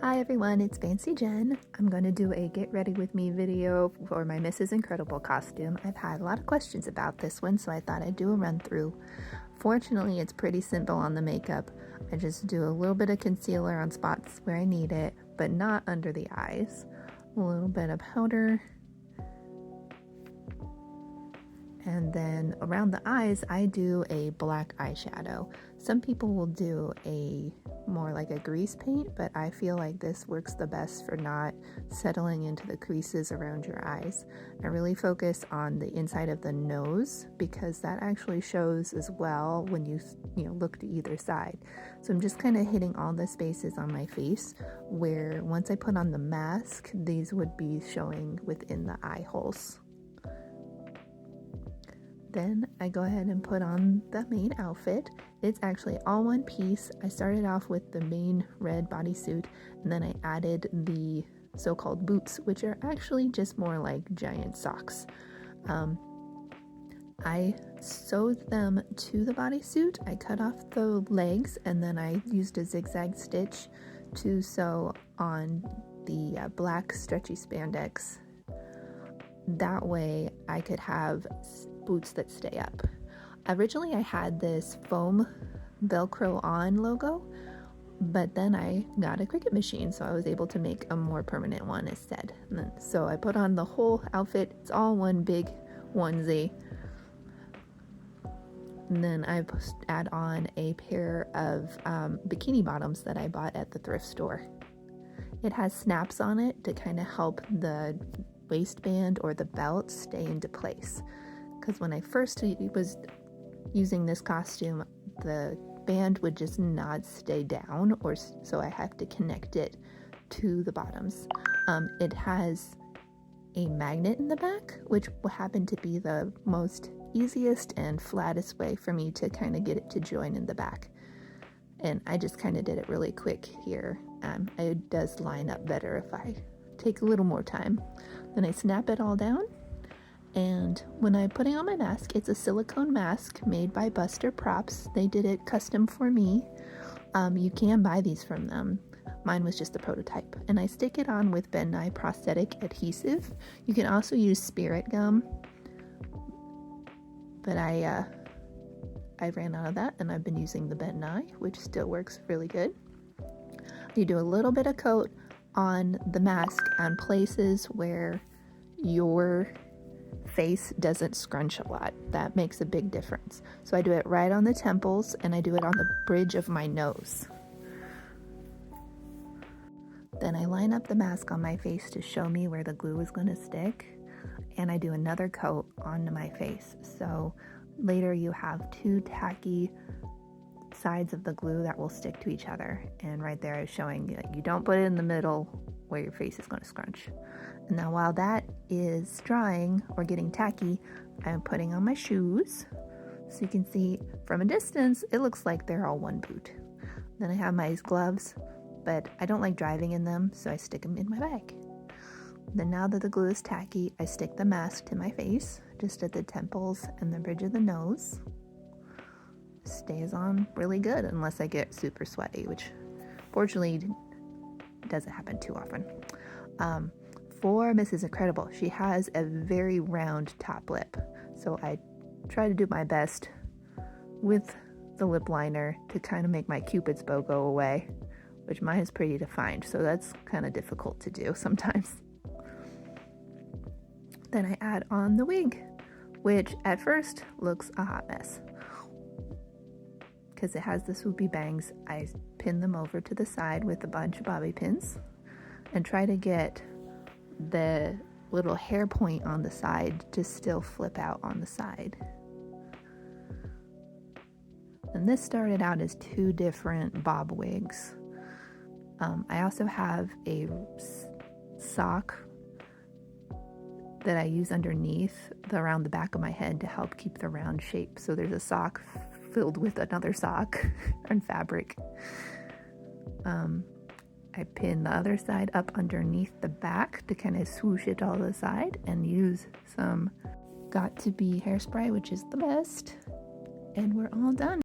Hi everyone, it's Fancy Jen. I'm going to do a get ready with me video for my Mrs. Incredible costume. I've had a lot of questions about this one, so I thought I'd do a run through. Fortunately, it's pretty simple on the makeup. I just do a little bit of concealer on spots where I need it, but not under the eyes. A little bit of powder. And then around the eyes, I do a black eyeshadow. Some people will do a more like a grease paint, but I feel like this works the best for not settling into the creases around your eyes. I really focus on the inside of the nose because that actually shows as well when you look to either side. So I'm just kind of hitting all the spaces on my face where once I put on the mask, these would be showing within the eye holes. Then I go ahead and put on the main outfit. It's actually all one piece. I started off with the main red bodysuit, and then I added the so-called boots, which are actually just more like giant socks. I sewed them to the bodysuit. I cut off the legs, and then I used a zigzag stitch to sew on the black stretchy spandex. That way I could have boots that stay up. Originally I had this foam Velcro on logo, but then I got a Cricut machine, so I was able to make a more permanent one instead. So I put on the whole outfit. It's all one big onesie. And then I add on a pair of bikini bottoms that I bought at the thrift store. It has snaps on it to kind of help the waistband or the belt stay into place. Because when I first was using this costume, the band would just not stay down, so I have to connect it to the bottoms. It has a magnet in the back, which happened to be the most easiest and flattest way for me to kind of get it to join in the back. And I just kind of did it really quick here. It does line up better if I take a little more time. Then I snap it all down. And when I'm putting on my mask, it's a silicone mask made by Buster Props. They did it custom for me. You can buy these from them. Mine was just the prototype. And I stick it on with Ben Nye prosthetic adhesive. You can also use spirit gum. But I ran out of that, and I've been using the Ben Nye, which still works really good. You do a little bit of coat on the mask on places where your face doesn't scrunch a lot. That makes a big difference. So I do it right on the temples, and I do it on the bridge of my nose. Then I line up the mask on my face to show me where the glue is going to stick, and I do another coat onto my face. So later you have two tacky sides of the glue that will stick to each other, and right there is showing that you don't put it in the middle where your face is going to scrunch. And now while that is drying or getting tacky, I'm putting on my shoes. So you can see from a distance, it looks like they're all one boot. Then I have my gloves, but I don't like driving in them, so I stick them in my bag. Then now that the glue is tacky, I stick the mask to my face, just at the temples and the bridge of the nose. Stays on really good unless I get super sweaty, which fortunately doesn't happen too often. For Mrs. Incredible, she has a very round top lip, so I try to do my best with the lip liner to kind of make my Cupid's bow go away, which mine is pretty defined, so that's kind of difficult to do sometimes. Then I add on the wig, which at first looks a hot mess. Because it has the swoopy bangs, I pin them over to the side with a bunch of bobby pins and try to get the little hair point on the side to still flip out on the side. And this started out as two different bob wigs. I also have a sock that I use underneath around the back of my head to help keep the round shape. So there's a sock filled with another sock and fabric. I pin the other side up underneath the back to kind of swoosh it all to the side and use some Got To Be hairspray, which is the best. And we're all done.